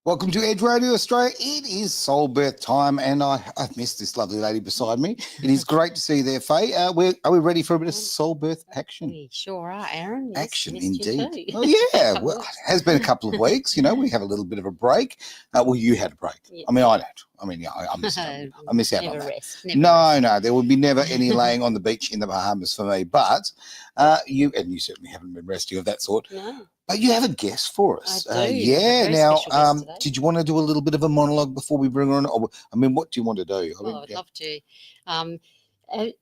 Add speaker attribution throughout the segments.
Speaker 1: Welcome to Edge Radio Australia. It is Soulbirth time, and I've missed this lovely lady beside me. It is great to see you there, Faye. Are we ready for a bit of Soulbirth action?
Speaker 2: We sure are, Aaron. Yes,
Speaker 1: action,
Speaker 2: missed you
Speaker 1: indeed.
Speaker 2: too.
Speaker 1: Oh, yeah. Well, it has been a couple of weeks. You know, we have a little bit of a break. Well, you had a break.
Speaker 2: Yeah.
Speaker 1: I mean, I don't. I mean, yeah, I miss out. I miss out
Speaker 2: Never
Speaker 1: on that.
Speaker 2: rest. Never
Speaker 1: No,
Speaker 2: rest.
Speaker 1: no, there will be never any laying on the beach in the Bahamas for me. But you certainly haven't been resting of that sort.
Speaker 2: No,
Speaker 1: But you have a guest for us.
Speaker 2: I do.
Speaker 1: Yeah.
Speaker 2: A very
Speaker 1: Now,
Speaker 2: special guest today.
Speaker 1: did you want to do a little bit of a monologue before we bring her on? Or, I mean, what do you want to do? I
Speaker 2: Well,
Speaker 1: mean,
Speaker 2: I'd love to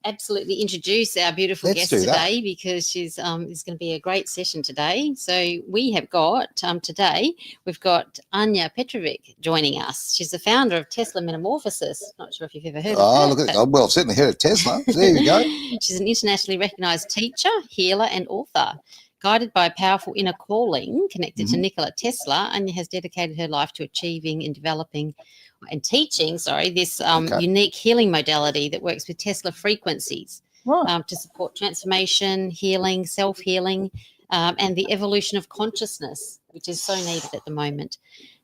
Speaker 2: absolutely introduce our beautiful
Speaker 1: Let's
Speaker 2: guest
Speaker 1: do that.
Speaker 2: today, because she's it's going to be a great session today. So we have got today we've got Anya Petrovic joining us. She's the founder of Tesla Metamorphosis. Not sure if you've ever heard of that.
Speaker 1: Oh, look at that. Well, I've certainly heard of Tesla. There you go.
Speaker 2: She's an internationally recognised teacher, healer, and author. Guided by a powerful inner calling connected to Nikola Tesla, Anya has dedicated her life to achieving and developing and teaching, this unique healing modality that works with Tesla frequencies to support transformation, healing, self-healing, and the evolution of consciousness, which is so needed at the moment.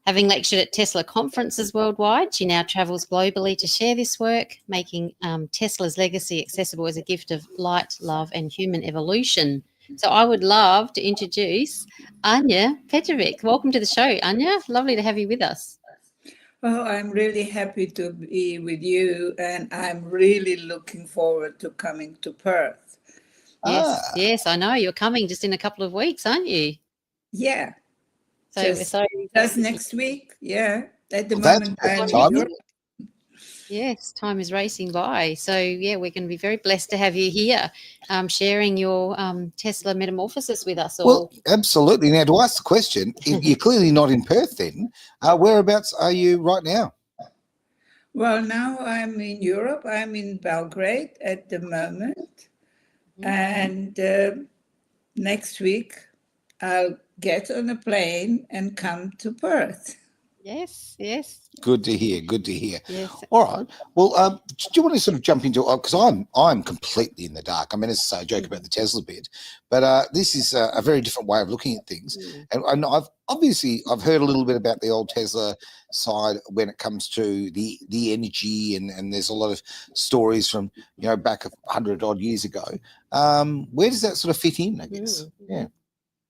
Speaker 2: Having lectured at Tesla conferences worldwide, she now travels globally to share this work, making Tesla's legacy accessible as a gift of light, love, and human evolution. So I would love to introduce Anya Petrovic. Welcome to the show, Anya. Lovely to have you with us.
Speaker 3: Oh, I'm really happy to be with you, and I'm really looking forward to coming to Perth.
Speaker 2: Yes, I know. You're coming just in a couple of weeks, aren't you?
Speaker 3: Yeah.
Speaker 2: Just
Speaker 3: next week. Yeah. At the
Speaker 1: Well,
Speaker 3: moment,
Speaker 1: that's
Speaker 3: I'm in Europe.
Speaker 2: Yes, time is racing by. So, yeah, we're going to be very blessed to have you here sharing your Tesla Metamorphosis with us all.
Speaker 1: Well, absolutely. Now, to ask the question, if you're clearly not in Perth then, whereabouts are you right now?
Speaker 3: Well, now I'm in Europe. I'm in Belgrade at the moment. And next week, I'll get on a plane and come to Perth.
Speaker 2: Yes.
Speaker 1: Good to hear.
Speaker 2: Yes.
Speaker 1: All right. Well, do you want to sort of jump into it? Because I'm completely in the dark. I mean, as I say, I joke about the Tesla bit, but this is a very different way of looking at things. And I've heard a little bit about the old Tesla side when it comes to the energy, and there's a lot of stories from back 100 odd years ago. Where does that sort of fit in? I guess.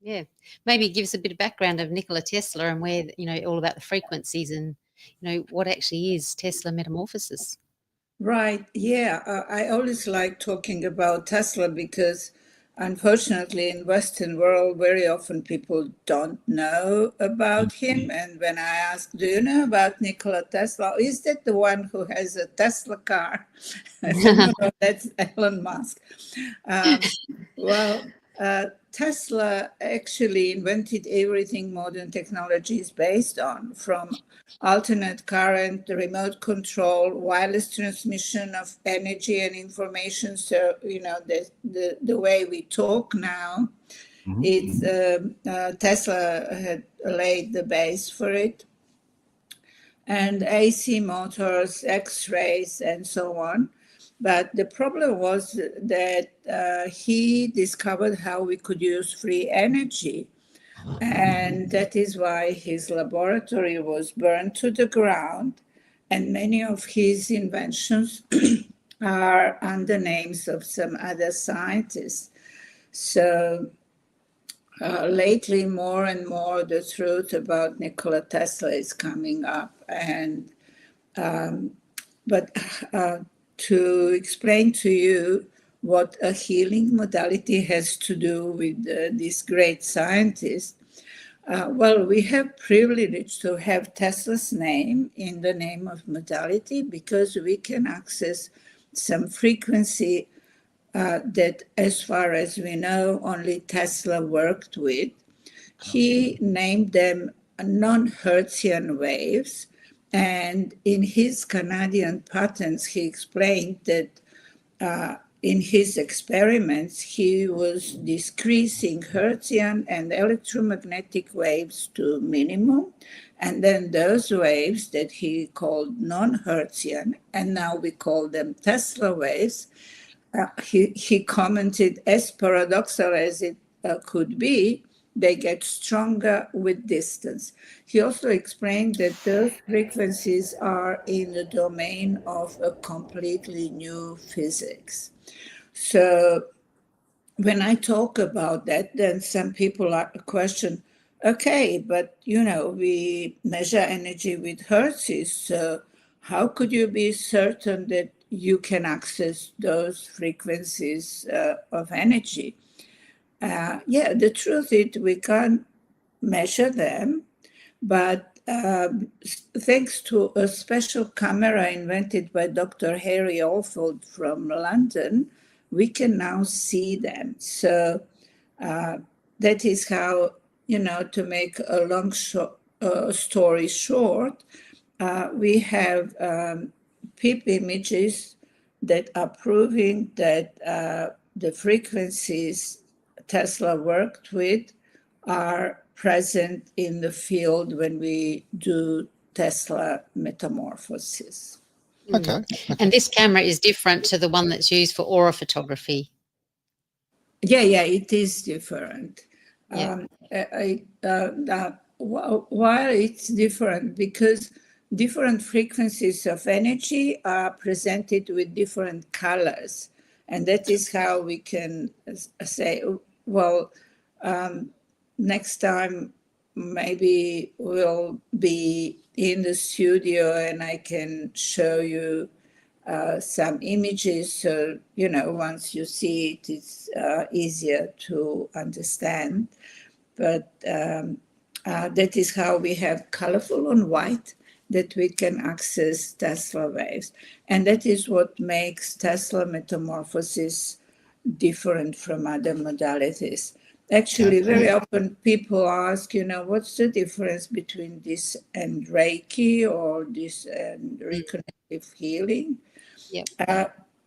Speaker 2: Yeah, maybe give us a bit of background of Nikola Tesla and where, all about the frequencies and, what actually is Tesla Metamorphosis.
Speaker 3: Right. Yeah. I always like talking about Tesla because, unfortunately, in Western world, very often people don't know about him. And when I ask, do you know about Nikola Tesla? Is that the one who has a Tesla car? I said, no, that's Elon Musk. Tesla actually invented everything modern technology is based on, from alternate current, remote control, wireless transmission of energy and information. So, the way we talk now, it's Tesla had laid the base for it. And AC motors, X-rays, and so on. But the problem was that he discovered how we could use free energy. And that is why his laboratory was burned to the ground. And many of his inventions are under names of some other scientists. So lately, more and more, the truth about Nikola Tesla is coming up. And to explain to you what a healing modality has to do with this great scientist, we have privilege to have Tesla's name in the name of modality because we can access some frequency that, as far as we know, only Tesla worked with. He named them non-Hertzian waves. And in his Canadian patents, he explained that in his experiments, he was decreasing Hertzian and electromagnetic waves to minimum. And then those waves that he called non-Hertzian, and now we call them Tesla waves, he commented, as paradoxical as it could be, they get stronger with distance. He also explained that those frequencies are in the domain of a completely new physics. So when I talk about that, then some people are question, okay, but we measure energy with hertzes. So how could you be certain that you can access those frequencies of energy? The truth is we can't measure them, but thanks to a special camera invented by Dr. Harry Alford from London, we can now see them. So that is how, to make a long story short, we have PIP images that are proving that the frequencies Tesla worked with are present in the field when we do Tesla metamorphosis.
Speaker 1: Okay.
Speaker 2: And this camera is different to the one that's used for aura photography.
Speaker 3: Yeah, it is different.
Speaker 2: Yeah.
Speaker 3: While it's different, because different frequencies of energy are presented with different colors. And that is how we can say, well, next time maybe we'll be in the studio and I can show you some images. So, once you see it, it's easier to understand. But that is how we have colorful and white, that we can access Tesla waves. And that is what makes Tesla metamorphosis different from other modalities. Actually, very often people ask, what's the difference between this and Reiki or this and reconnective healing?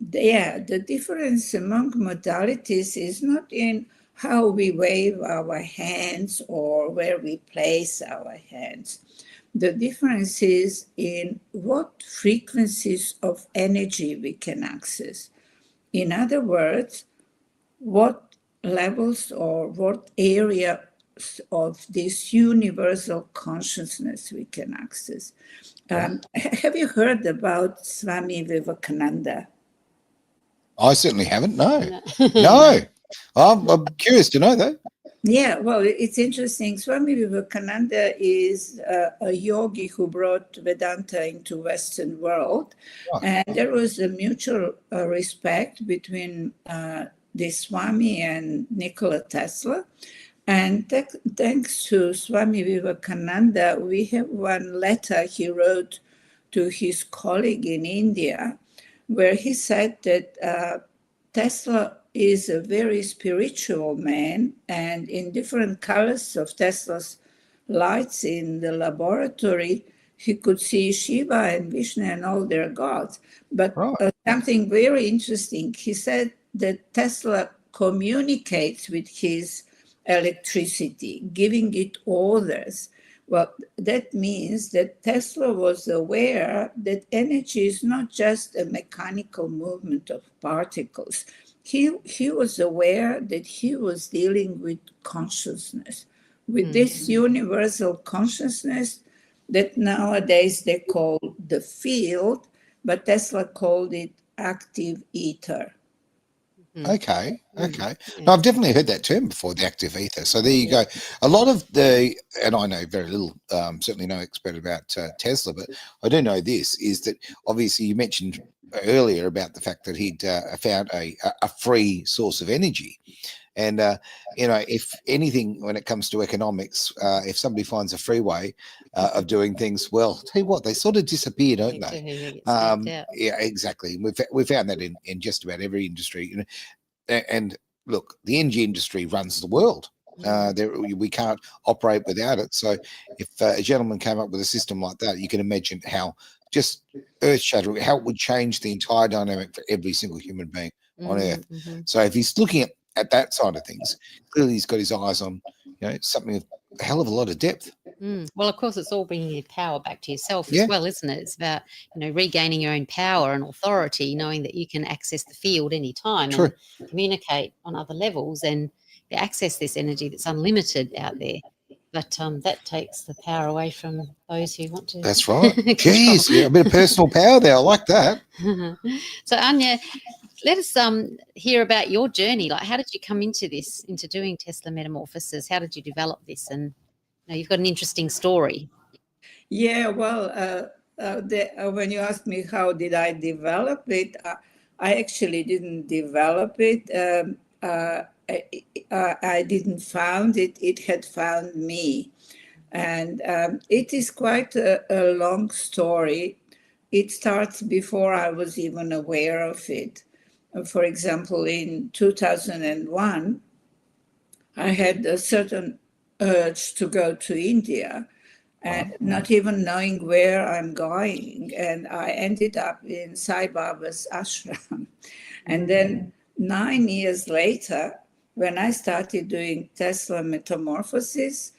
Speaker 3: The difference among modalities is not in how we wave our hands or where we place our hands. The difference is in what frequencies of energy we can access. In other words, what levels or what areas of this universal consciousness we can access. Have you heard about Swami Vivekananda?
Speaker 1: I certainly haven't. No. No. I'm curious to know that.
Speaker 3: Yeah, well, it's interesting. Swami Vivekananda is a yogi who brought Vedanta into Western world.
Speaker 1: Right.
Speaker 3: And there was a mutual respect between this Swami and Nikola Tesla. And thanks to Swami Vivekananda, we have one letter he wrote to his colleague in India, where he said that Tesla is a very spiritual man, and in different colors of Tesla's lights in the laboratory, he could see Shiva and Vishnu and all their gods. But something very interesting, he said that Tesla communicates with his electricity, giving it orders. Well, that means that Tesla was aware that energy is not just a mechanical movement of particles. He was aware that he was dealing with consciousness, with this universal consciousness that nowadays they call the field, but Tesla called it active ether.
Speaker 1: Okay. No, I've definitely heard that term before, the active ether. So there you go. A lot of and I know very little, certainly no expert about Tesla, but I do know this, is that obviously you mentioned earlier about the fact that he'd found a free source of energy. And, if anything, when it comes to economics, if somebody finds a free way of doing things, well, tell you what, they sort of disappear, don't they? Yeah, exactly. We've found that in just about every industry. And look, the energy industry runs the world. We can't operate without it. So if a gentleman came up with a system like that, you can imagine how just earth-shattering, how it would change the entire dynamic for every single human being on Earth. So if he's looking at that side of things, clearly he's got his eyes on something of a hell of a lot of depth.
Speaker 2: Well, of course, it's all bringing your power back to yourself as well, isn't it? It's about regaining your own power and authority, knowing that you can access the field anytime and communicate on other levels. And access this energy that's unlimited out there. But that takes the power away from those who want to.
Speaker 1: That's right.
Speaker 2: control.
Speaker 1: Geez, yeah, a bit of personal power there. I like that.
Speaker 2: So Anya, let us hear about your journey. Like, how did you come into this, into doing Tesla Metamorphosis? How did you develop this? And you've got an interesting story.
Speaker 3: Yeah, well, when you asked me how did I develop it, I actually didn't develop it. I didn't found it. It had found me. And it is quite a long story. It starts before I was even aware of it. For example, in 2001, I had a certain urge to go to India, not even knowing where I'm going. And I ended up in Sai Baba's ashram. And then 9 years later, when I started doing Tesla Metamorphosis,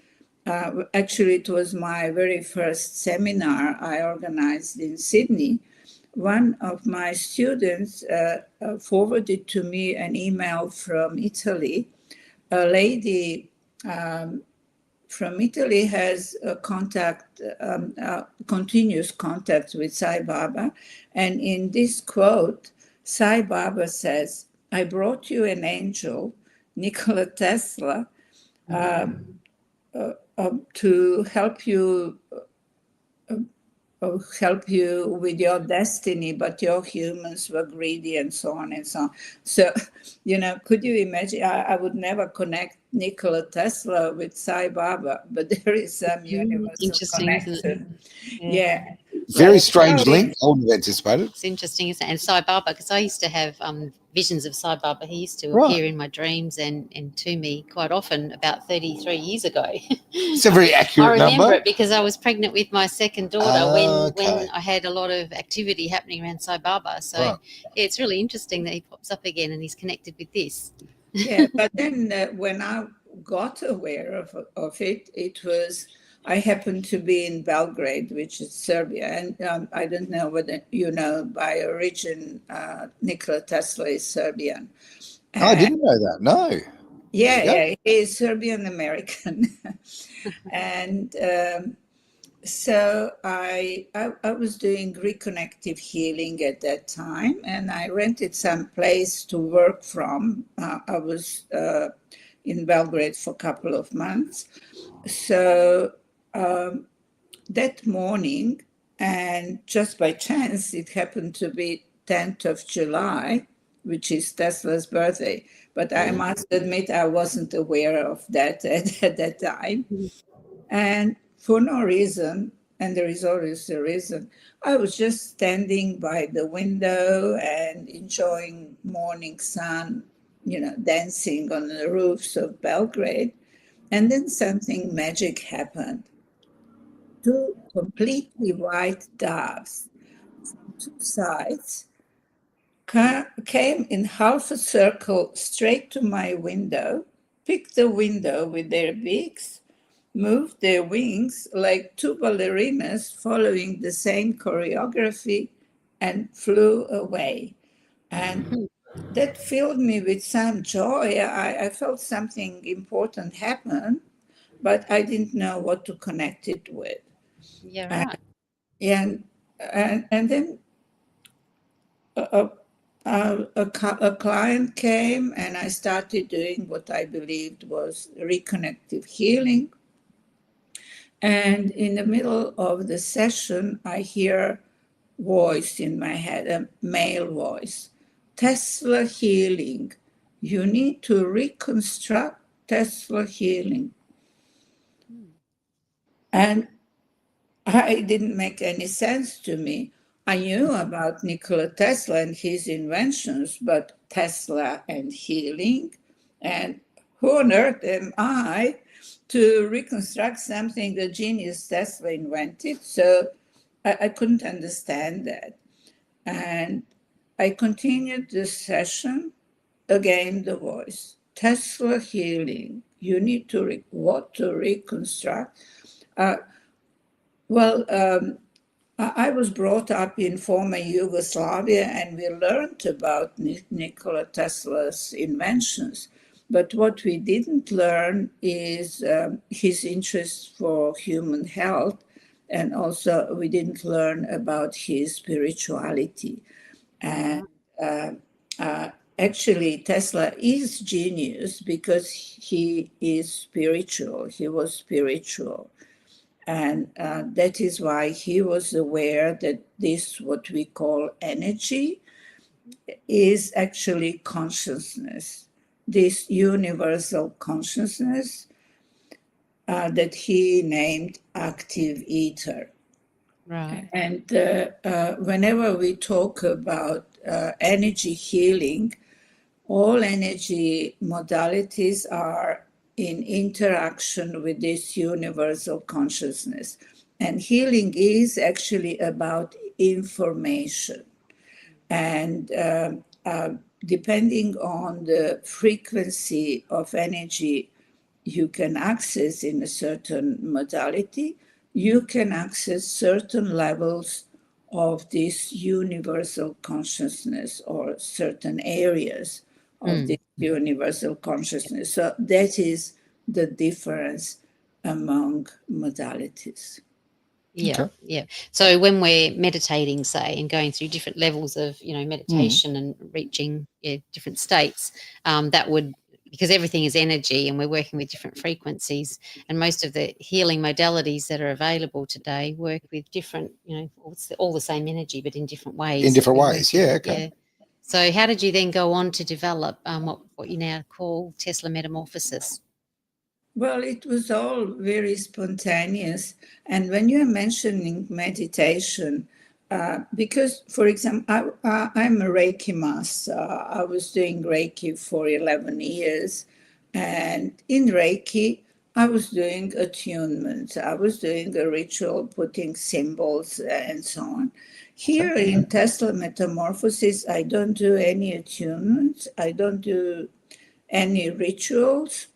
Speaker 3: actually it was my very first seminar I organized in Sydney. One of my students forwarded to me an email from Italy. A lady from Italy has continuous contact with Sai Baba. And in this quote, Sai Baba says, "I brought you an angel, Nikola Tesla, to help you with your destiny, but your humans were greedy," and so on and so on. So, could you imagine? I would never connect Nikola Tesla with Sai Baba, but there is some universal connection. Yeah.
Speaker 1: Very strange link. I wouldn't have anticipated.
Speaker 2: It's interesting, isn't it? And Sai Baba, because I used to have visions of Sai Baba. He used to
Speaker 1: Right.
Speaker 2: appear in my dreams and to me quite often about 33 years ago.
Speaker 1: It's a very accurate
Speaker 2: I remember
Speaker 1: number.
Speaker 2: it because I was pregnant with my second daughter when I had a lot of activity happening around Sai Baba. So
Speaker 1: Right.
Speaker 2: yeah, it's really interesting that he pops up again and he's connected with this.
Speaker 3: Yeah, but then when I got aware of it, it was, I happened to be in Belgrade, which is Serbia. And I don't know whether you know, by origin, Nikola Tesla is Serbian.
Speaker 1: I didn't know that. No.
Speaker 3: Yeah, he is Serbian American. And so I was doing reconnective healing at that time, and I rented some place to work from. I was in Belgrade for a couple of months. So that morning, and just by chance, it happened to be 10th of July, which is Tesla's birthday. But I must admit, I wasn't aware of that at that time. And for no reason, and there is always a reason, I was just standing by the window and enjoying morning sun, dancing on the roofs of Belgrade. And then something magic happened. Two completely white doves from two sides came in half a circle straight to my window, picked the window with their beaks, moved their wings like two ballerinas following the same choreography, and flew away. And that filled me with some joy. I felt something important happen, but I didn't know what to connect it with.
Speaker 2: Yeah, right.
Speaker 3: And then a client came, and I started doing what I believed was reconnective healing. And in the middle of the session, I hear a voice in my head, a male voice. Tesla healing. You need to reconstruct Tesla healing. And it didn't make any sense to me. I knew about Nikola Tesla and his inventions, but Tesla and healing? And who on earth am I to reconstruct something the genius Tesla invented? So I couldn't understand that. And I continued the session. Again, the voice, Tesla healing. You need to reconstruct? I was brought up in former Yugoslavia, and we learned about Nikola Tesla's inventions. But what we didn't learn is his interest for human health, and also we didn't learn about his spirituality. And actually, Tesla is genius because he is spiritual. He was spiritual. And that is why he was aware that this, what we call energy, is actually consciousness, this universal consciousness that he named active ether.
Speaker 2: Right.
Speaker 3: And whenever we talk about energy healing, all energy modalities are in interaction with this universal consciousness. And healing is actually about information. And depending on the frequency of energy you can access in a certain modality, you can access certain levels of this universal consciousness or certain areas of this universal consciousness. So that is the difference among modalities.
Speaker 2: Yeah,
Speaker 1: Okay.
Speaker 2: yeah. So when we're meditating, say, and going through different levels of, meditation and reaching different states, that would, because everything is energy and we're working with different frequencies, and most of the healing modalities that are available today work with different, it's all the same energy, but in different ways.
Speaker 1: In different ways, yeah, okay.
Speaker 2: Yeah. So how did you then go on to develop what you now call Tesla Metamorphosis?
Speaker 3: Well, it was all very spontaneous. And when you're mentioning meditation, because, for example, I'm a Reiki master. I was doing Reiki for 11 years. And in Reiki, I was doing attunement. I was doing a ritual, putting symbols and so on. Here in Tesla Metamorphosis, I don't do any attunement. I don't do any rituals.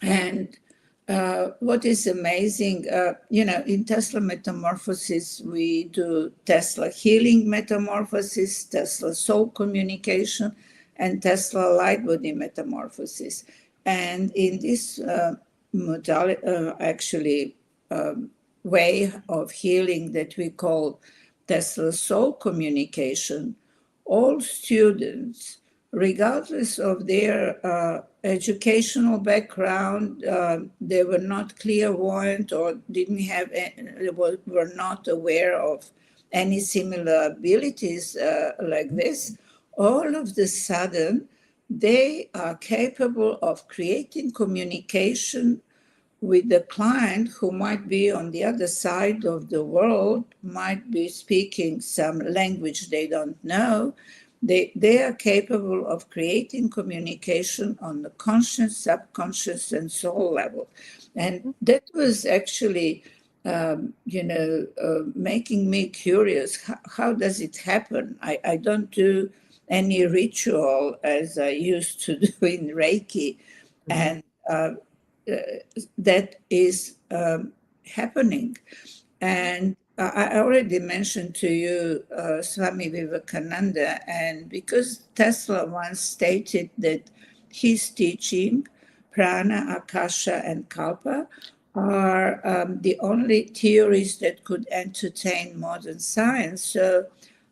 Speaker 3: And what is amazing, in Tesla Metamorphosis, we do Tesla Healing Metamorphosis, Tesla Soul Communication, and Tesla Light Body Metamorphosis. And in this way of healing that we call Tesla Soul Communication, all students, regardless of their educational background, they were not clairvoyant or didn't have, were not aware of any similar abilities like this, all of the sudden, they are capable of creating communication with the client who might be on the other side of the world, might be speaking some language they don't know. They are capable of creating communication on the conscious, subconscious, and soul level. And that was actually, making me curious. How does it happen? I don't do any ritual as I used to do in Reiki. And that is happening. And I already mentioned to you Swami Vivekananda, and because Tesla once stated that his teaching, Prana, Akasha, and Kalpa, are the only theories that could entertain modern science. So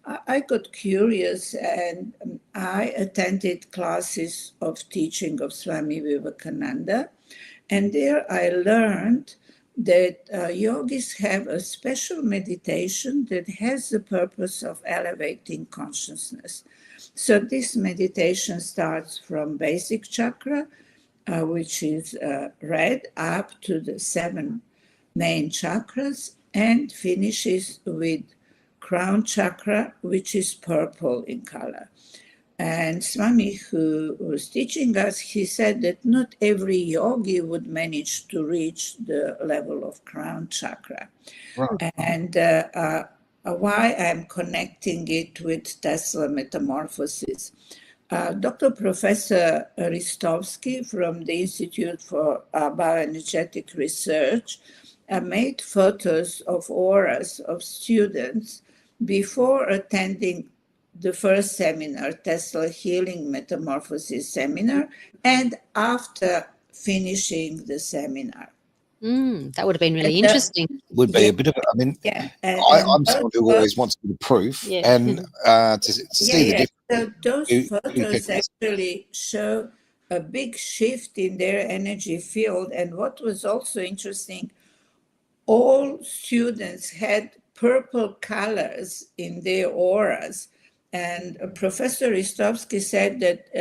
Speaker 3: I got curious and I attended classes of teaching of Swami Vivekananda. And there I learned that yogis have a special meditation that has the purpose of elevating consciousness. So this meditation starts from basic chakra, which is red, up to the 7 main chakras, and finishes with crown chakra, which is purple in color. And Swami, who was teaching us, he said that not every yogi would manage to reach the level of crown chakra. Right. And why I'm connecting it with Tesla Metamorphosis. Dr. Professor Ristovsky from the Institute for Bioenergetic Research made photos of auras of students before attending the first seminar, Tesla Healing Metamorphosis seminar, and after finishing the seminar.
Speaker 2: That would have been really interesting.
Speaker 1: Would be a bit of, I mean, I'm someone who always wants a bit of proof and to see the difference.
Speaker 3: So those photos actually show a big shift in their energy field. And what was also interesting, all students had purple colors in their auras. And Professor Ristovsky said that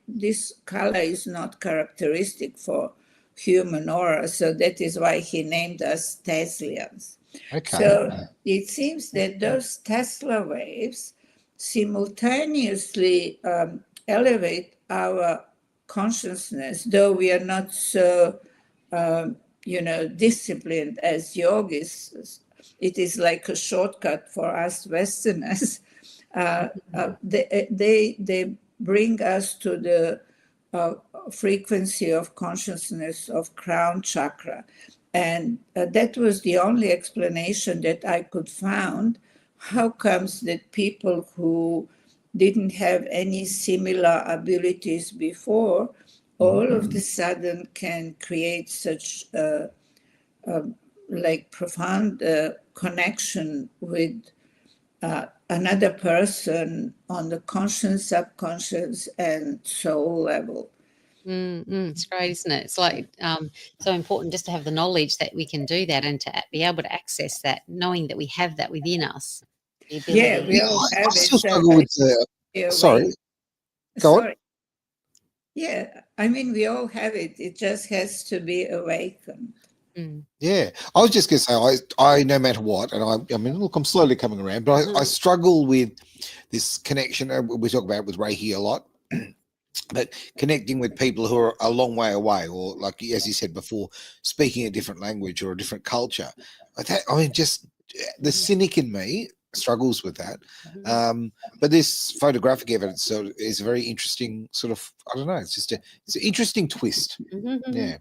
Speaker 3: this color is not characteristic for human aura, so that is why he named us Teslians.
Speaker 1: Okay.
Speaker 3: So it seems that those Tesla waves simultaneously elevate our consciousness, though we are not so disciplined as yogis. It is like a shortcut for us Westerners. They bring us to the frequency of consciousness of crown chakra. And that was the only explanation that I could find. How comes that people who didn't have any similar abilities before all of a sudden can create such like profound connection with another person on the conscious, subconscious, and soul level.
Speaker 2: It's great, isn't it? It's like so important just to have the knowledge that we can do that and to be able to access that, knowing that we have that within us.
Speaker 3: Yeah, we all have it.
Speaker 1: Still struggle with sorry. Go on.
Speaker 3: Yeah, I mean, we all have it. It just has to be awakened.
Speaker 1: Yeah, I was just going to say, I no matter what, and I mean, look, I'm slowly coming around, but I struggle with this connection. We talk about it with Reiki a lot, but connecting with people who are a long way away, or like, as you said before, speaking a different language or a different culture. I mean, just the cynic in me struggles with that. But this photographic evidence is a very interesting sort of, I don't know, it's an interesting twist. Yeah.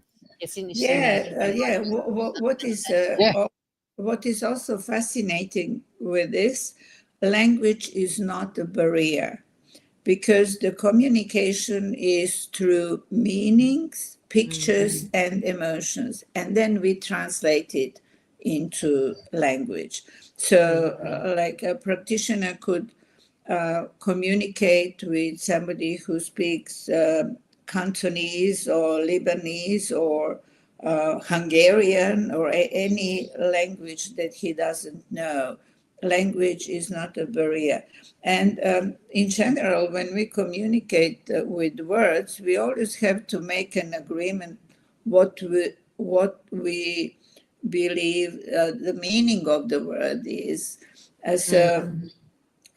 Speaker 3: What is also fascinating with this, language is not a barrier, because the communication is through meanings, pictures, and emotions, and then we translate it into language. So like a practitioner could communicate with somebody who speaks Cantonese or Lebanese or Hungarian or any language that he doesn't know. Language is not a barrier. And in general, when we communicate with words, we always have to make an agreement what we believe the meaning of the word is. So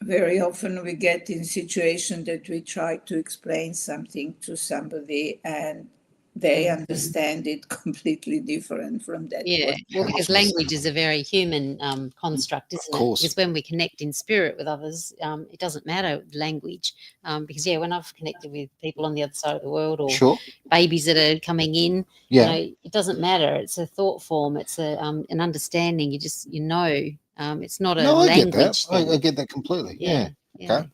Speaker 3: very often we get in situations that we try to explain something to somebody and they understand it completely different from that.
Speaker 2: Yeah, well, because language is a very human construct, isn't it? Because when we connect in spirit with others, it doesn't matter language. Because, when I've connected with people on the other side of the world or babies that are coming in, it doesn't matter. It's a thought form. It's an understanding. It's not a language.
Speaker 1: I get that completely. Yeah. Okay.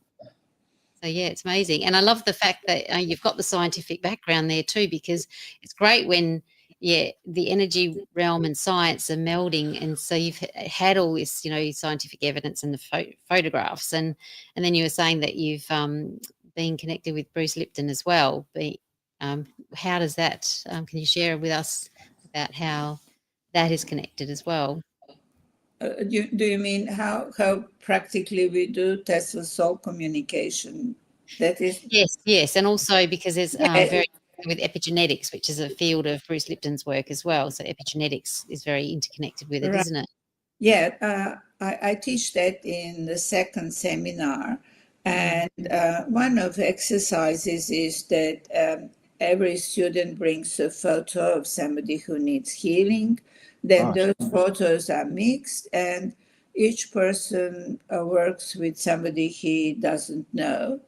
Speaker 2: So, it's amazing. And I love the fact that you've got the scientific background there too, because it's great when, the energy realm and science are melding. And so you've had all this, scientific evidence and the photographs. And then you were saying that you've been connected with Bruce Lipton as well. But how does that, can you share with us about how that is connected as well?
Speaker 3: Do you mean how practically we do Tesla soul communication? That is
Speaker 2: yes, and also because there's very with epigenetics, which is a field of Bruce Lipton's work as well. So epigenetics is very interconnected with it, isn't it?
Speaker 3: Yeah, I teach that in the second seminar, and one of the exercises is that every student brings a photo of somebody who needs healing. Then those photos are mixed, and each person works with somebody he doesn't know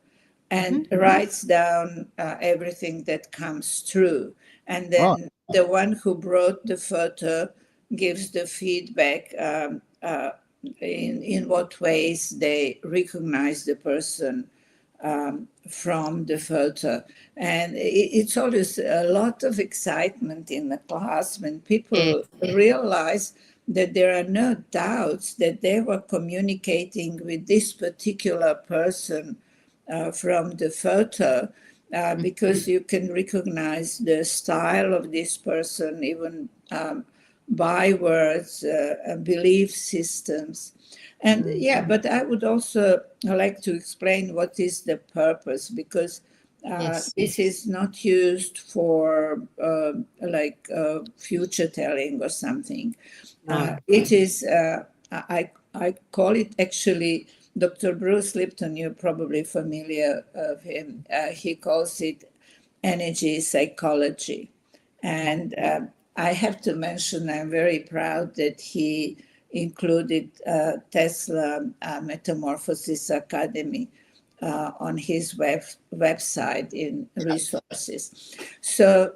Speaker 3: and writes down everything that comes through. And then the one who brought the photo gives the feedback in what ways they recognize the person from the photo. And it's always a lot of excitement in the class when people realize that there are no doubts that they were communicating with this particular person from the photo, because you can recognize the style of this person, even by words, belief systems. And but I would also like to explain what is the purpose, because this is not used for future telling or something. It is, I call it actually, Dr. Bruce Lipton, you're probably familiar of him. He calls it energy psychology. And I have to mention, I'm very proud that he included Tesla Metamorphosis Academy on his website in resources. So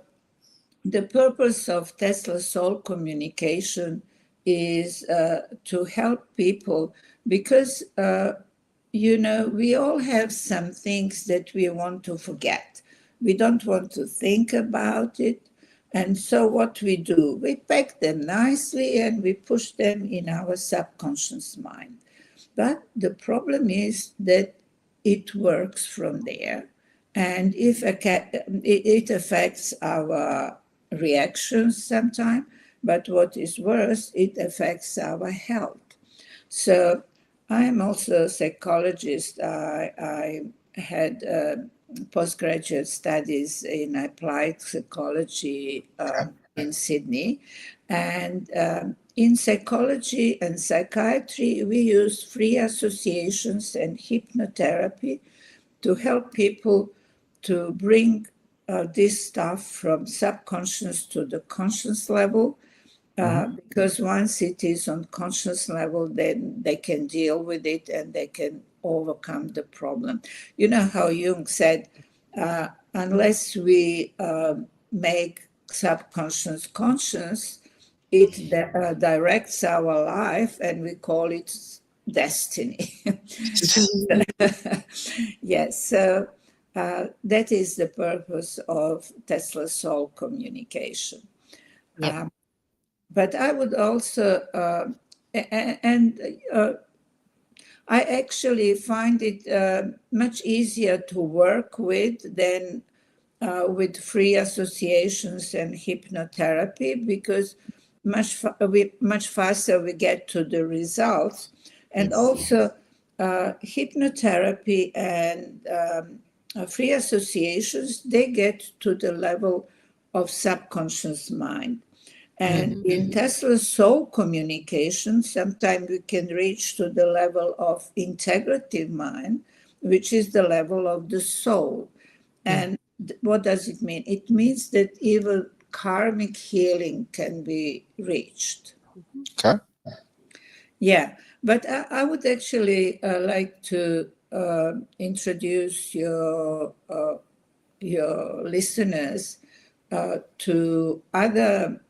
Speaker 3: the purpose of Tesla Soul Communication is to help people, because we all have some things that we want to forget. We don't want to think about it. And so what we do, we pack them nicely and we push them in our subconscious mind. But the problem is that it works from there. And if it affects our reactions sometimes, but what is worse, it affects our health. So I'm also a psychologist. I had postgraduate studies in applied psychology in Sydney. And in psychology and psychiatry, we use free associations and hypnotherapy to help people to bring this stuff from subconscious to the conscious level. Because once it is on conscious level, then they can deal with it and they can overcome the problem. You know how Jung said, unless we make subconscious conscious, it directs our life, and we call it destiny. Yes, so that is the purpose of Tesla Soul Communication.
Speaker 2: Yep.
Speaker 3: But I would also, I actually find it much easier to work with than with free associations and hypnotherapy, because much faster we get to the results. And also hypnotherapy and free associations, they get to the level of subconscious mind. And in Tesla Soul Communication, sometimes we can reach to the level of integrative mind, which is the level of the soul. And what does it mean? It means that even karmic healing can be reached.
Speaker 1: Okay.
Speaker 3: Yeah, but I would actually like to introduce your listeners to other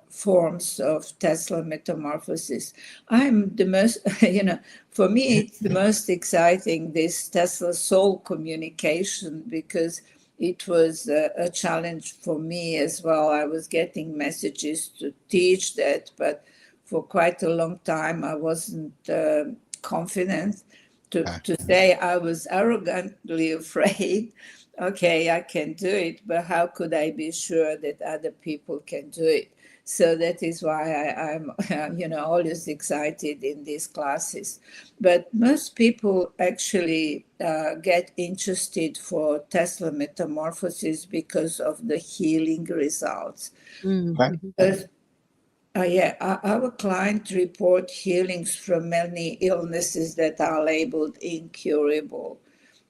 Speaker 3: forms of Tesla metamorphosis. I'm the most, for me, it's the most exciting, this Tesla Soul Communication, because it was a challenge for me as well. I was getting messages to teach that, but for quite a long time, I wasn't confident to say. I was arrogantly afraid. Okay, I can do it, but how could I be sure that other people can do it? So that is why I'm, always excited in these classes. But most people actually get interested for Tesla Metamorphosis because of the healing results. Because, our clients report healings from many illnesses that are labeled incurable,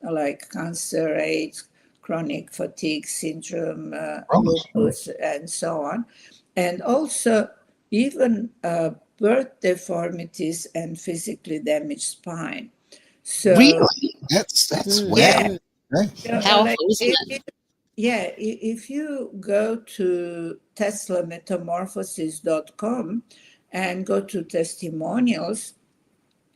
Speaker 3: like cancer, AIDS, chronic fatigue syndrome, lupus, and so on. And also even birth deformities and physically damaged spine. So,
Speaker 1: really? That's wow.
Speaker 2: Powerful, isn't it?
Speaker 3: Yeah, if you go to teslametamorphosis.com and go to testimonials,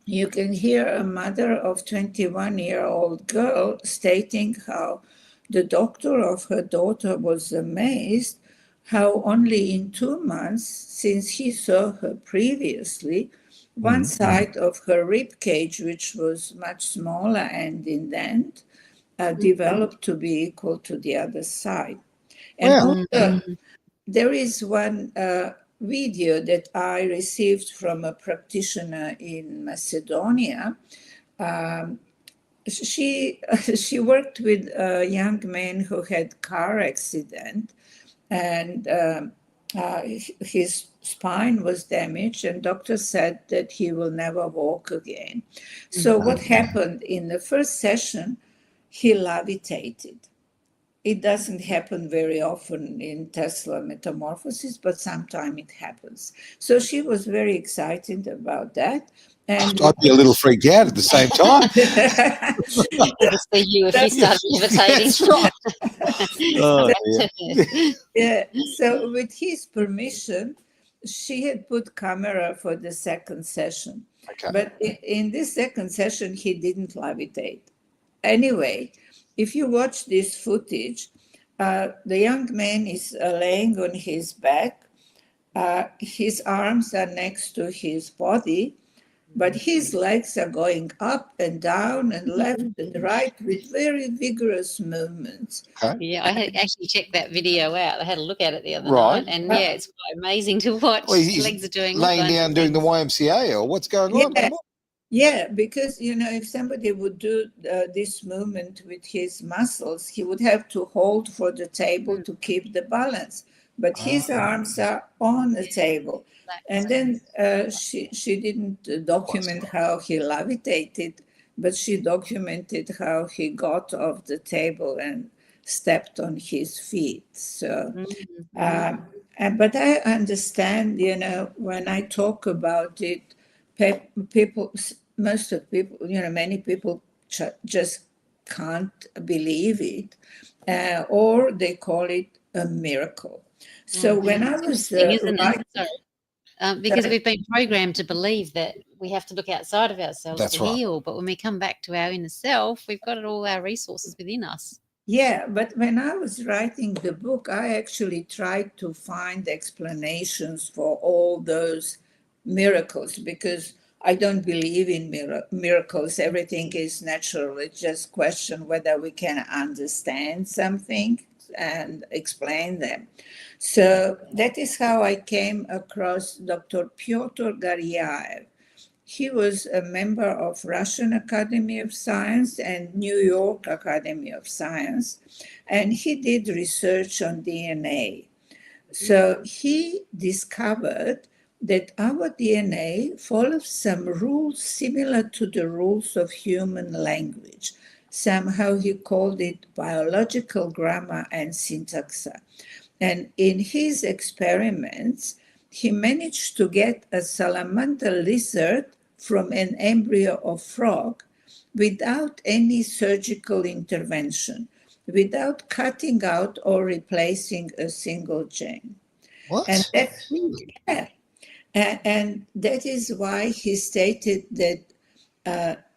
Speaker 3: you can hear a mother of 21-year-old girl stating how the doctor of her daughter was amazed how only in 2 months, since he saw her previously, one side of her rib cage, which was much smaller and indent, developed to be equal to the other side. And
Speaker 1: Wow.
Speaker 3: also, there is one video that I received from a practitioner in Macedonia. She worked with a young man who had car accident, and his spine was damaged, and doctor said that he will never walk again. So what happened in the first session? He levitated. It doesn't happen very often in Tesla metamorphosis, but sometimes it happens. So she was very excited about that. And
Speaker 1: I'd be a little freaked out at the same time.
Speaker 2: For you, if you start levitating.
Speaker 1: That's right. Oh,
Speaker 3: yeah. So with his permission, she had put camera for the second session.
Speaker 1: Okay.
Speaker 3: But in this second session, he didn't levitate. Anyway, if you watch this footage, the young man is laying on his back. His arms are next to his body, but his legs are going up and down and left and right with very vigorous movements.
Speaker 1: Okay.
Speaker 2: Yeah, I had actually checked that video out. I had a look at it the other
Speaker 1: Right.
Speaker 2: night, and yeah, it's quite amazing to watch.
Speaker 1: Well, he's
Speaker 2: Legs are doing all
Speaker 1: laying
Speaker 2: kinds
Speaker 1: down
Speaker 2: of
Speaker 1: doing the
Speaker 2: things.
Speaker 1: YMCA, or what's going on?
Speaker 3: Yeah. Yeah, because, if somebody would do this movement with his muscles, he would have to hold for the table to keep the balance. But his arms are on the table. And then she didn't document how he levitated, but she documented how he got off the table and stepped on his feet. So, but I understand, when I talk about it, people, most of people, many people just can't believe it, or they call it a miracle. So when I was
Speaker 2: Isn't
Speaker 3: writing,
Speaker 2: it? Because we've been programmed to believe that we have to look outside of ourselves
Speaker 1: That's
Speaker 2: to
Speaker 1: right.
Speaker 2: heal, but when we come back to our inner self, we've got all our resources within us.
Speaker 3: yeah, but when I was writing the book, I actually tried to find explanations for all those miracles, because I don't believe in miracles. Everything is natural. It's just question whether we can understand something and explain them. So that is how I came across Dr. Pyotr Garyaev. He was a member of Russian Academy of Science and New York Academy of Science, and he did research on DNA. So he discovered that our DNA follows some rules similar to the rules of human language. Somehow he called it biological grammar and syntax. And in his experiments, he managed to get a salamander lizard from an embryo of frog without any surgical intervention, without cutting out or replacing a single gene.
Speaker 1: What?
Speaker 3: And that is why he stated that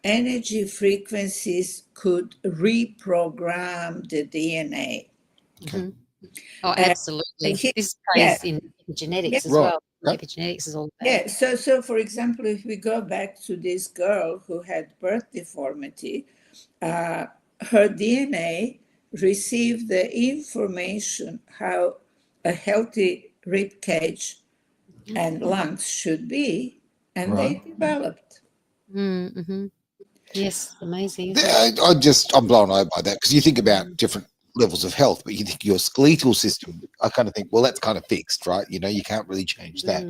Speaker 3: energy frequencies could reprogram the DNA.
Speaker 2: Okay. Oh, absolutely. This plays in epigenetics as well. Epigenetics is all that.
Speaker 3: Yeah, so for example, if we go back to this girl who had birth deformity, her DNA received the information how a healthy rib cage and lungs should be, and they developed.
Speaker 2: Mm-hmm. Yes, amazing.
Speaker 1: I'm blown away by that, because you think about different levels of health, but you think your skeletal system, I kind of think, well, that's kind of fixed, right? You can't really change that.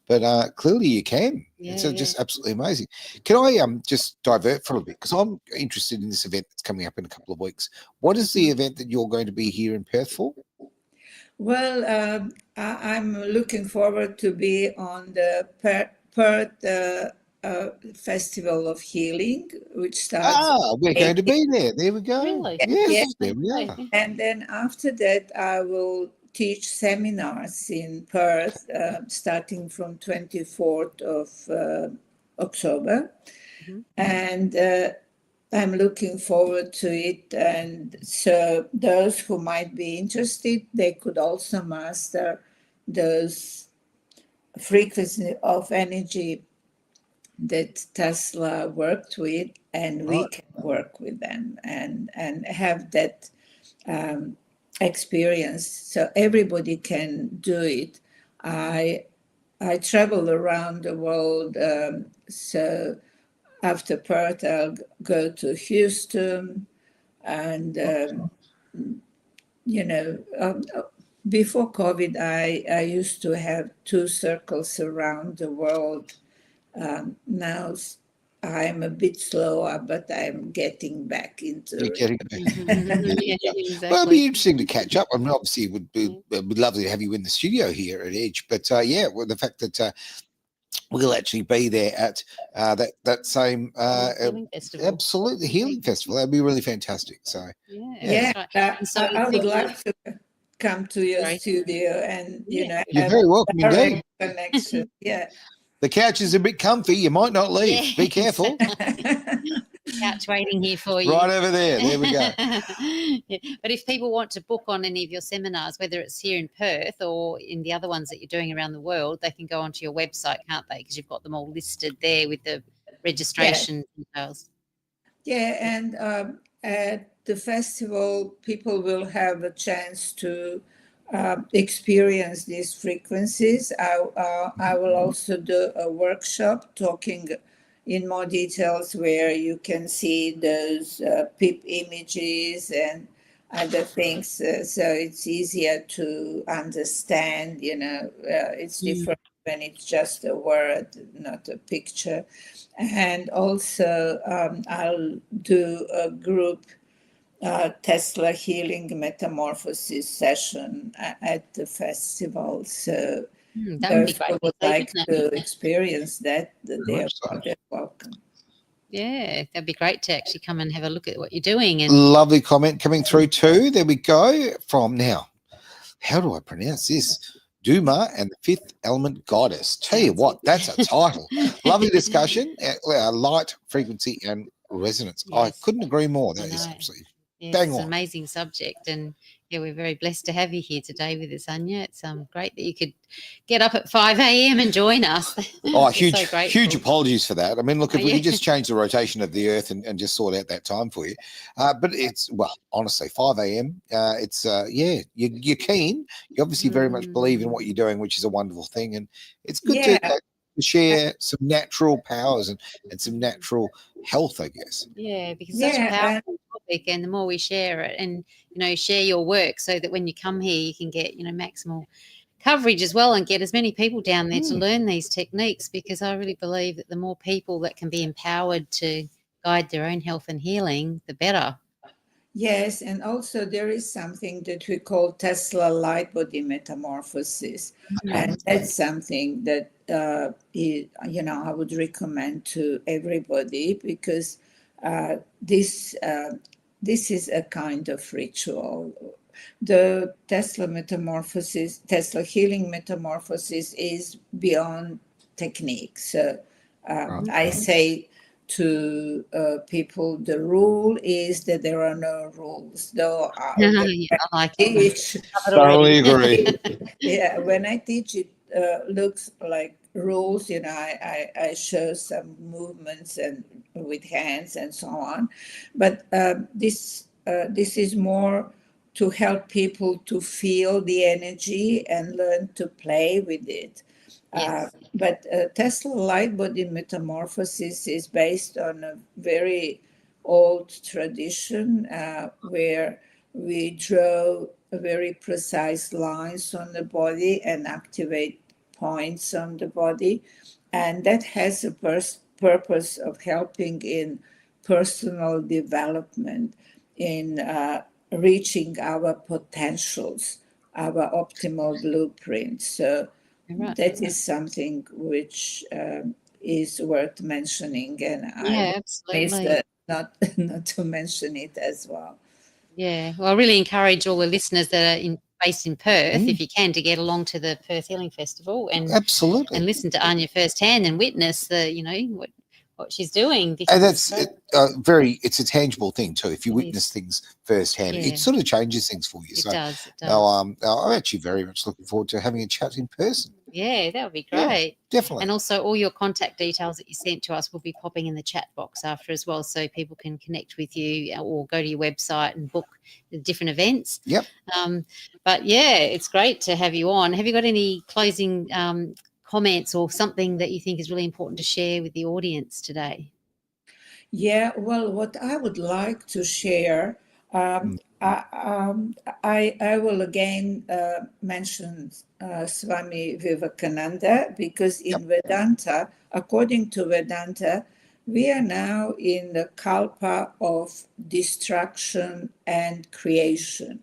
Speaker 1: But clearly you can.
Speaker 2: Yeah,
Speaker 1: it's just absolutely amazing. Can I just divert for a little bit, because I'm interested in this event that's coming up in a couple of weeks. What is the event that you're going to be here in Perth for?
Speaker 3: Well, I'm looking forward to be on the Perth Festival of Healing, which starts.
Speaker 1: We're going to be there. There we go.
Speaker 2: Really?
Speaker 1: Yes, there we are.
Speaker 3: And then after that, I will teach seminars in Perth, starting from 24th of October. And I'm looking forward to it. And so those who might be interested, they could also master those frequency of energy that Tesla worked with, and we can work with them and have that experience. So everybody can do it. I travel around the world. So after Perth, I'll go to Houston, and before COVID, I used to have 2 circles around the world. Now I'm a bit slower, but I'm getting back into
Speaker 1: You're
Speaker 3: it.
Speaker 1: getting back.
Speaker 2: Yeah,
Speaker 1: Well, it'd
Speaker 2: exactly.
Speaker 1: be interesting to catch up. I mean, obviously, we'd love to have you in the studio here at Edge. But well, the fact that we'll actually be there at that same
Speaker 2: Healing Festival.
Speaker 1: absolutely healing festival. That'd be really fantastic. So
Speaker 2: That's right. And so
Speaker 3: I would like to come to your
Speaker 2: Sorry.
Speaker 3: studio and
Speaker 1: you're
Speaker 3: have
Speaker 1: very welcome
Speaker 3: direct
Speaker 1: indeed.
Speaker 3: connection. Yeah.
Speaker 1: The couch is a bit comfy. You might not leave.
Speaker 2: Yeah.
Speaker 1: Be careful.
Speaker 2: Couch waiting here for you.
Speaker 1: Right over there. There we go.
Speaker 2: Yeah. But if people want to book on any of your seminars, whether it's here in Perth or in the other ones that you're doing around the world, they can go onto your website, can't they? Because you've got them all listed there with the registration details.
Speaker 3: Yeah, and at the festival, people will have a chance to experience these frequencies. I will also do a workshop talking in more details where you can see those PIP images and other things. So it's easier to understand, it's different when it's just a word, not a picture. And also I'll do a group Tesla Healing Metamorphosis session at the festival. So
Speaker 2: That would be
Speaker 3: those who
Speaker 2: great.
Speaker 3: would like
Speaker 2: Isn't
Speaker 3: to
Speaker 2: it?
Speaker 3: experience that, they're welcome.
Speaker 2: Yeah, that'd be great to actually come and have a look at what you're doing. And
Speaker 1: Lovely comment coming through too. There we go. From now, how do I pronounce this? Duma and the Fifth Element Goddess. Tell you what, that's a title. Lovely discussion. Light, frequency, and resonance. I
Speaker 2: Yes.
Speaker 1: couldn't agree more. That
Speaker 2: I
Speaker 1: is
Speaker 2: know.
Speaker 1: absolutely
Speaker 2: yes,
Speaker 1: bang
Speaker 2: it's an
Speaker 1: on.
Speaker 2: amazing subject, and we're very blessed to have you here today with us, Anya. It's great that you could get up at 5 a.m. and join us.
Speaker 1: Oh,
Speaker 2: We're
Speaker 1: huge,
Speaker 2: so grateful.
Speaker 1: huge apologies for that. I mean, look, if
Speaker 2: Oh,
Speaker 1: we
Speaker 2: yeah.
Speaker 1: could just change the rotation of the Earth and just sort out that time for you. But it's, well, honestly, 5 a.m. It's, you're keen. You obviously very much believe in what you're doing, which is a wonderful thing. And it's good to share some natural powers and some natural health, I guess.
Speaker 2: Yeah, because it's such a powerful topic, and the more we share it and, share your work so that when you come here, you can get, maximal coverage as well and get as many people down there to learn these techniques, because I really believe that the more people that can be empowered to guide their own health and healing, the better.
Speaker 3: Yes, and also there is something that we call Tesla light body metamorphosis. And that's something that, I would recommend to everybody, because this is a kind of ritual. The Tesla healing metamorphosis is beyond technique. So I say to people, the rule is that there are no rules. Though
Speaker 2: I like it.
Speaker 1: Thoroughly agree.
Speaker 3: Yeah, when I teach, it looks like rules. I show some movements and with hands and so on, but this is more to help people to feel the energy and learn to play with it.
Speaker 2: Yes.
Speaker 3: But Tesla light body metamorphosis is based on a very old tradition where we draw very precise lines on the body and activate points on the body. And that has a purpose of helping in personal development, in reaching our potentials, our optimal blueprint. So that is something which is worth mentioning, and I
Speaker 2: absolutely.
Speaker 3: not to mention it as well.
Speaker 2: Yeah, well, I really encourage all the listeners that are based in Perth, if you can, to get along to the Perth Healing Festival and
Speaker 1: Absolutely.
Speaker 2: and listen to Anya firsthand and witness the, what she's doing.
Speaker 1: And
Speaker 2: because
Speaker 1: that's it's a tangible thing too. If you
Speaker 2: It
Speaker 1: witness
Speaker 2: is.
Speaker 1: things firsthand,
Speaker 2: Yeah.
Speaker 1: it sort of changes things for you.
Speaker 2: It
Speaker 1: So
Speaker 2: does. It does.
Speaker 1: I'm actually very much looking forward to having a chat in person.
Speaker 2: Yeah, that would be
Speaker 1: Yeah,
Speaker 2: great.
Speaker 1: definitely.
Speaker 2: And also all your contact details that you sent to us will be popping in the chat box after as well, so people can connect with you or go to your website and book the different events.
Speaker 1: Yep.
Speaker 2: But yeah, it's great to have you on. Have you got any closing comments or something that you think is really important to share with the audience today?
Speaker 3: Yeah, well, what I would like to share, I will again mention Swami Vivekananda, because in Vedanta, according to Vedanta, we are now in the kalpa of destruction and creation.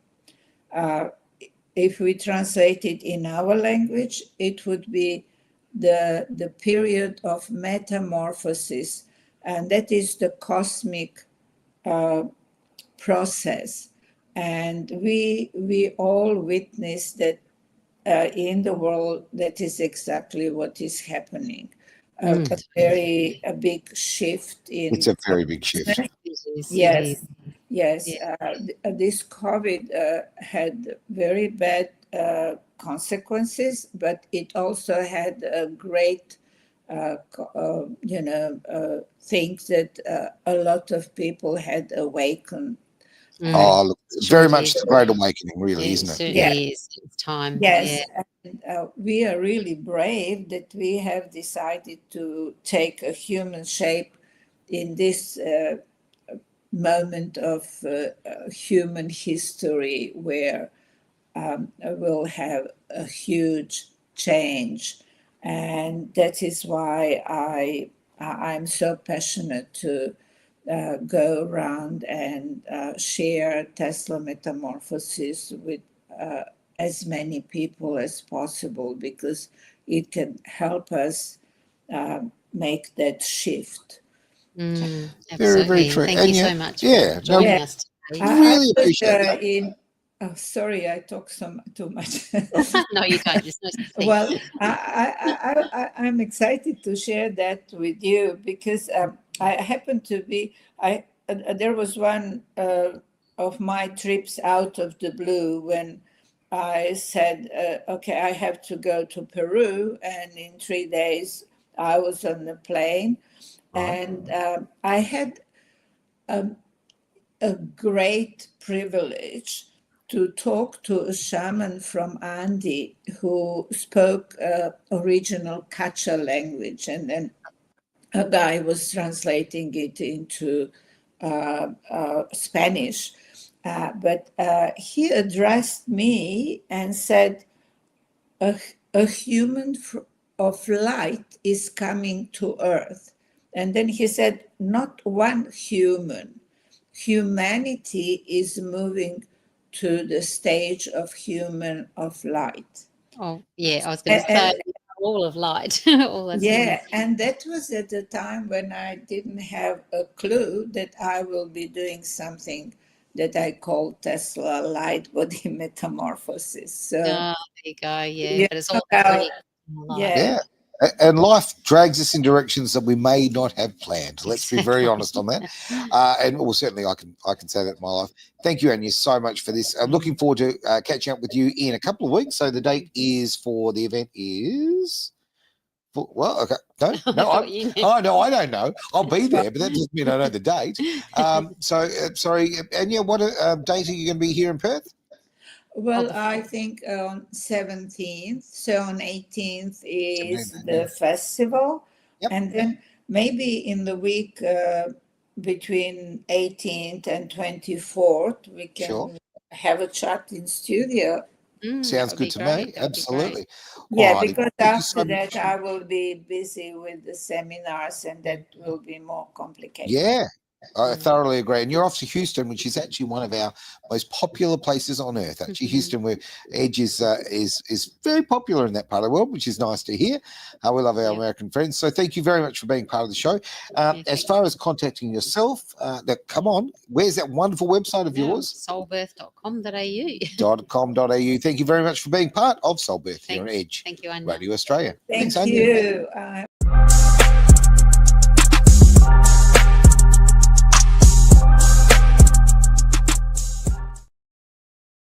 Speaker 3: If we translate it in our language, it would be the period of metamorphosis, and that is the cosmic process. And we all witness that in the world. That is exactly what is happening. A big shift in.
Speaker 1: It's a very big shift.
Speaker 3: Yes, yes.
Speaker 2: Yeah.
Speaker 3: This COVID had very bad consequences, but it also had a great, things that a lot of people had awakened.
Speaker 1: Oh, look,
Speaker 2: Sure
Speaker 1: very
Speaker 2: did.
Speaker 1: much the Great Awakening, really,
Speaker 2: Yeah,
Speaker 1: isn't
Speaker 2: it
Speaker 1: it?
Speaker 2: certainly is. It's time.
Speaker 3: Yes,
Speaker 2: Yeah.
Speaker 3: and we are really brave that we have decided to take a human shape in this moment of human history where we'll have a huge change. And that is why I'm so passionate to go around and share Tesla Metamorphosis with as many people as possible, because it can help us make that shift.
Speaker 2: Absolutely.
Speaker 1: Very, very true.
Speaker 2: Thank
Speaker 1: And
Speaker 2: you
Speaker 1: yeah,
Speaker 2: so much
Speaker 1: yeah,
Speaker 2: for joining
Speaker 3: no,
Speaker 2: us today.
Speaker 1: Really
Speaker 3: I was
Speaker 1: appreciate that.
Speaker 3: sorry, I talk too much.
Speaker 2: No, you don't. There's no such thing.
Speaker 3: Well, I'm excited to share that with you, because I happen to be, there was one of my trips out of the blue when I said, okay, I have to go to Peru, and in 3 days I was on the plane, and I had a great privilege to talk to a shaman from Andy who spoke original Quechua language, and then a guy was translating it into Spanish. But he addressed me and said, a human of light is coming to Earth. And then he said, not one human. Humanity is moving to the stage of human of light.
Speaker 2: Oh, yeah, I was going to say all of light. All that's
Speaker 3: Yeah, and that was at the time when I didn't have a clue that I will be doing something that I call Tesla light body metamorphosis. So
Speaker 2: there you go. Yeah, but it's all
Speaker 3: about,
Speaker 2: light.
Speaker 1: Yeah. And life drags us in directions that we may not have planned. Let's be very honest on that. And well, certainly I can say that in my life. Thank you, Anya, so much for this. I'm looking forward to catching up with you in a couple of weeks. So the date is for the event is... Well, okay. No, I don't know. I'll be there, but that doesn't mean I know the date. Sorry, Anya, what date are you going to be here in Perth?
Speaker 3: Well, I think on 17th. So on 18th is
Speaker 1: 17th,
Speaker 3: the festival.
Speaker 1: Yep.
Speaker 3: And then maybe in the week between 18th and 24th, we can have a chat in studio.
Speaker 1: Sounds good to me. Absolutely.
Speaker 3: Yeah,
Speaker 1: Alrighty.
Speaker 3: because
Speaker 1: Thank you
Speaker 3: after
Speaker 1: so
Speaker 3: that,
Speaker 1: much.
Speaker 3: I will be busy with the seminars, and that will be more complicated.
Speaker 1: Yeah, I thoroughly agree. And you're off to Houston, which is actually one of our most popular places on earth. Actually, Houston, where Edge is very popular in that part of the world, which is nice to hear. We love our American friends. So thank you very much for being part of the show. As far as contacting yourself, come on, where's that wonderful website of yours?
Speaker 2: Soulbirth.com.au.
Speaker 1: .com.au. Thank you very much for being part of Soulbirth here on Edge
Speaker 2: Thank you, Anya.
Speaker 1: Radio Australia.
Speaker 3: Thank
Speaker 1: Thanks, Anya.
Speaker 3: you.